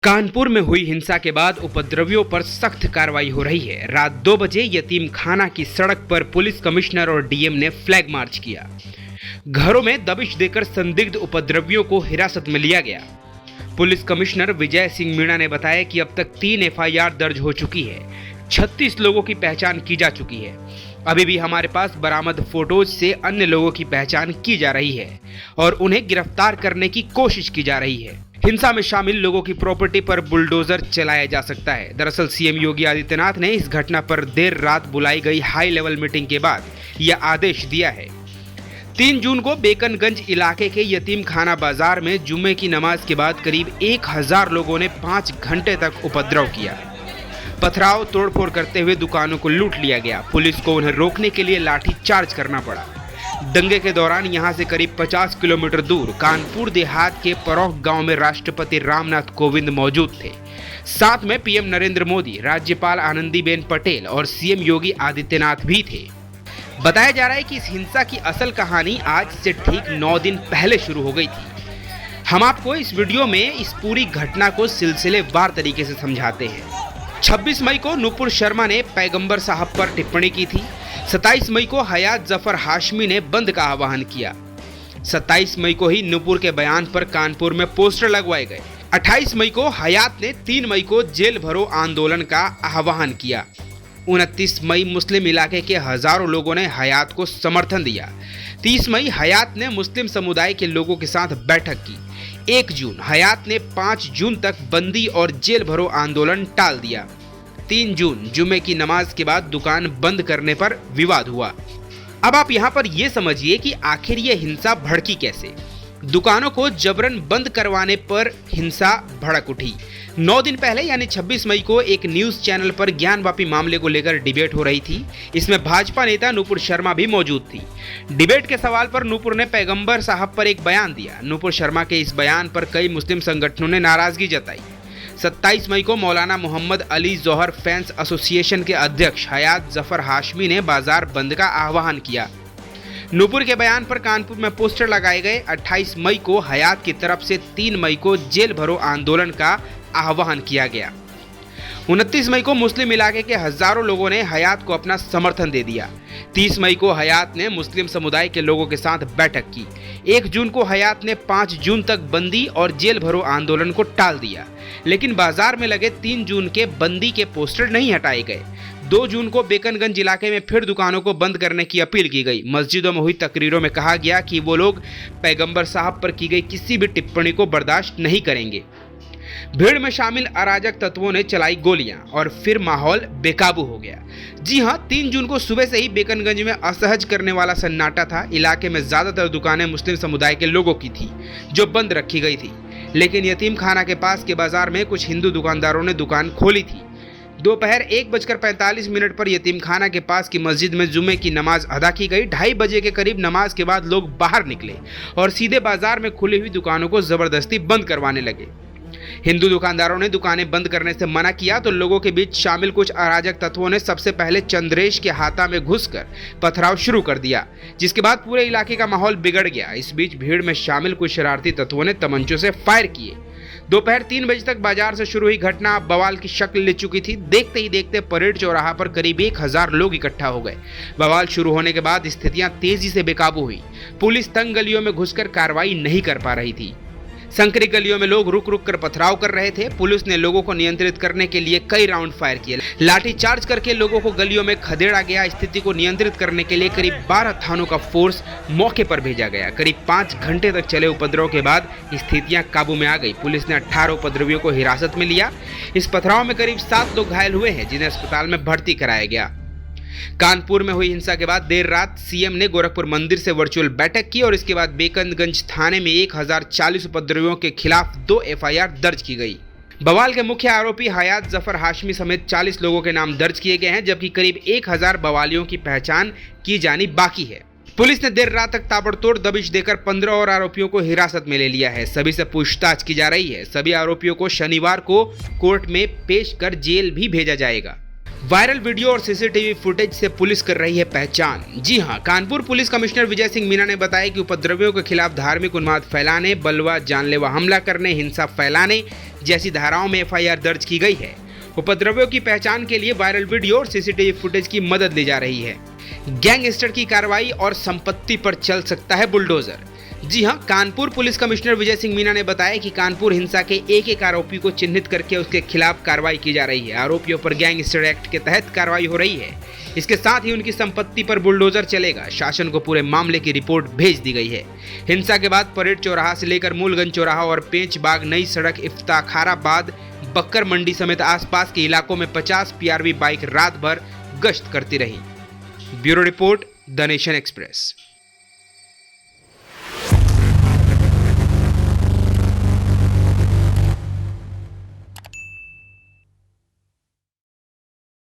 कानपुर में हुई हिंसा के बाद उपद्रवियों पर सख्त कार्रवाई हो रही है। रात 2 बजे यतीम खाना की सड़क पर पुलिस कमिश्नर और डीएम ने फ्लैग मार्च किया। घरों में दबिश देकर संदिग्ध उपद्रवियों को हिरासत में लिया गया। पुलिस कमिश्नर विजय सिंह मीणा ने बताया कि अब तक 3 एफआईआर दर्ज हो चुकी है। 36 लोगों की पहचान की जा चुकी है। अभी भी हमारे पास बरामद फोटोज से अन्य लोगों की पहचान की जा रही है और उन्हें गिरफ्तार करने की कोशिश की जा रही है। हिंसा में शामिल लोगों की प्रॉपर्टी पर बुलडोजर चलाया जा सकता है। दरअसल सीएम योगी आदित्यनाथ ने इस घटना पर देर रात बुलाई गई हाई लेवल मीटिंग के बाद यह आदेश दिया है। 3 जून को बेकनगंज इलाके के यतीम खाना बाजार में जुम्मे की नमाज के बाद करीब 1000 लोगों ने 5 घंटे तक उपद्रव किया। पथराव तोड़फोड़ करते हुए दुकानों को लूट लिया गया। पुलिस को उन्हें रोकने के लिए लाठी चार्ज करना पड़ा। दंगे के दौरान यहां से करीब 50 किलोमीटर दूर कानपुर देहात के परौख गांव में राष्ट्रपति रामनाथ कोविंद मौजूद थे। साथ में पीएम नरेंद्र मोदी, राज्यपाल आनंदीबेन पटेल और सीएम योगी आदित्यनाथ भी थे। बताया जा रहा है कि इस हिंसा की असल कहानी आज से ठीक 9 दिन पहले शुरू हो गई थी। हम आपको इस वीडियो में इस पूरी घटना को सिलसिलेवार तरीके से समझाते हैं। 26 मई को नूपुर शर्मा ने पैगंबर साहब पर टिप्पणी की थी। 27 मई को हयात जफर हाशमी ने बंद का आह्वान किया। 27 मई को ही नूपुर के बयान पर कानपुर में पोस्टर लगवाए गए। 28 मई को हयात ने 3 मई को जेल भरो आंदोलन का आह्वान किया। 29 मई मुस्लिम इलाके के हजारों लोगों ने हयात को समर्थन दिया। 30 मई हयात ने मुस्लिम समुदाय के लोगों के साथ बैठक की। 1 जून हयात ने 5 जून तक बंदी और जेल भरो आंदोलन टाल दिया। 3 जून जुमे की नमाज के बाद दुकान बंद करने पर विवाद हुआ। अब आप यहाँ पर यह समझिए कि आखिर ये हिंसा भड़की कैसे। दुकानों को जबरन बंद करवाने पर हिंसा भड़क उठी। 9 दिन पहले यानी 26 मई को एक न्यूज चैनल पर ज्ञानवापी मामले को लेकर डिबेट हो रही थी। इसमें भाजपा नेता नूपुर शर्मा भी मौजूद थी। डिबेट के सवाल पर नूपुर ने पैगंबर साहब पर एक बयान दिया। नूपुर शर्मा के इस बयान पर कई मुस्लिम संगठनों ने नाराजगी जताई। 27 मई को मौलाना मोहम्मद अली जौहर फैंस एसोसिएशन के अध्यक्ष हयात जफर हाशमी ने बाजार बंद का आह्वान किया। नूपुर के बयान पर कानपुर में पोस्टर लगाए गए। 28 मई को हयात की तरफ से 3 मई को जेल भरो आंदोलन का आह्वान किया गया। 29 मई को मुस्लिम इलाके के हजारों लोगों ने हयात को अपना समर्थन दे दिया। 30 मई को हयात ने मुस्लिम समुदाय के लोगों के साथ बैठक की। 1 जून को हयात ने 5 जून तक बंदी और जेल भरो आंदोलन को टाल दिया, लेकिन बाजार में लगे 3 जून के बंदी के पोस्टर नहीं हटाए गए। 2 जून को बेकनगंज इलाके में फिर दुकानों को बंद करने की अपील की गई। मस्जिदों में हुई तकरीरों में कहा गया कि वो लोग पैगंबर साहब पर की गई किसी भी टिप्पणी को बर्दाश्त नहीं करेंगे। भीड़ में शामिल अराजक तत्वों ने चलाई गोलियां और फिर माहौल बेकाबू हो गया। जी हां, 3 जून को सुबह से ही बेकनगंज में असहज करने वाला सन्नाटा था। इलाके में ज्यादातर दुकानें मुस्लिम समुदाय के लोगों की थी जो बंद रखी गई थी, लेकिन यतीम खाना के पास के बाजार में कुछ हिंदू दुकानदारों ने दुकान खोली थी। दोपहर 1:45 पर यतीम खाना के पास की मस्जिद में जुमे की नमाज अदा की गई। 2:30 बजे के करीब नमाज के बाद लोग बाहर निकले और सीधे बाजार में खुली हुई दुकानों को जबरदस्ती बंद करवाने लगे। हिंदू दुकानदारों ने दुकानें बंद करने से मना किया तो लोगों के बीच शामिल कुछ अराजक तत्वों ने सबसे पहले चंद्रेश के हाथा में घुसकर पथराव शुरू कर दिया, जिसके बाद पूरे इलाके का माहौल बिगड़ गया। इस बीच भीड़ में शामिल कुछ शरारती तत्वों ने तमंचों से फायर किए। दोपहर 3 बजे तक बाजार से शुरू हुई घटना बवाल की शक्ल ले चुकी थी। देखते ही देखते परेड चौराहा पर करीब 1000 लोग इकट्ठा हो गए। बवाल शुरू होने के बाद स्थितियां तेजी से बेकाबू हुई। पुलिस तंग गलियों में घुसकर कार्रवाई नहीं कर पा रही थी। संकरी गलियों में लोग रुक रुक कर पथराव कर रहे थे। पुलिस ने लोगों को नियंत्रित करने के लिए कई राउंड फायर किए। लाठी चार्ज करके लोगों को गलियों में खदेड़ा गया। स्थिति को नियंत्रित करने के लिए करीब 12 थानों का फोर्स मौके पर भेजा गया। करीब 5 घंटे तक चले उपद्रव के बाद स्थितियां काबू में आ गई। पुलिस ने 18 उपद्रवियों को हिरासत में लिया। इस पथराव में करीब 7 लोग घायल हुए हैं, जिन्हें अस्पताल में भर्ती कराया गया। कानपुर में हुई हिंसा के बाद देर रात सीएम ने गोरखपुर मंदिर से वर्चुअल बैठक की और इसके बाद बेकनगंज थाने में 1040 उपद्रवियों के खिलाफ 2 एफआईआर दर्ज की गई। बवाल के मुख्य आरोपी हयात जफर हाशमी समेत 40 लोगों के नाम दर्ज किए गए हैं, जबकि करीब 1000 बवालियों की पहचान की जानी बाकी है। पुलिस ने देर रात तक ताबड़तोड़ दबिश देकर 15 और आरोपियों को हिरासत में ले लिया है। सभी से पूछताछ की जा रही है। सभी आरोपियों को शनिवार को कोर्ट में पेश कर जेल भी भेजा जाएगा। वायरल वीडियो और सीसीटीवी फुटेज से पुलिस कर रही है पहचान। जी हां, कानपुर पुलिस कमिश्नर विजय सिंह मीना ने बताया कि उपद्रवियों के खिलाफ धार्मिक उन्माद फैलाने, बलवा, जानलेवा हमला करने, हिंसा फैलाने जैसी धाराओं में एफआईआर दर्ज की गई है। उपद्रवियों की पहचान के लिए वायरल वीडियो और सीसीटीवी फुटेज की मदद ली जा रही है। गैंगस्टर की कार्रवाई और संपत्ति पर चल सकता है बुलडोजर। जी हां, कानपुर पुलिस कमिश्नर विजय सिंह मीना ने बताया कि कानपुर हिंसा के एक आरोपी को चिन्हित करके उसके खिलाफ कार्रवाई की जा रही है। आरोपियों पर गैंगस्टर एक्ट के तहत कार्रवाई हो रही है। इसके साथ ही उनकी संपत्ति पर बुलडोजर चलेगा। शासन को पूरे मामले की रिपोर्ट भेज दी गई है। हिंसा के बाद परेड चौराहा से लेकर मूलगंज चौराहा और पेंच बाग नई सड़क इफ्ताखाराबाद बक्कर मंडी समेत आसपास के इलाकों में 50 पीआरवी बाइक रात भर गश्त करती रही। Bureau report, the nation express.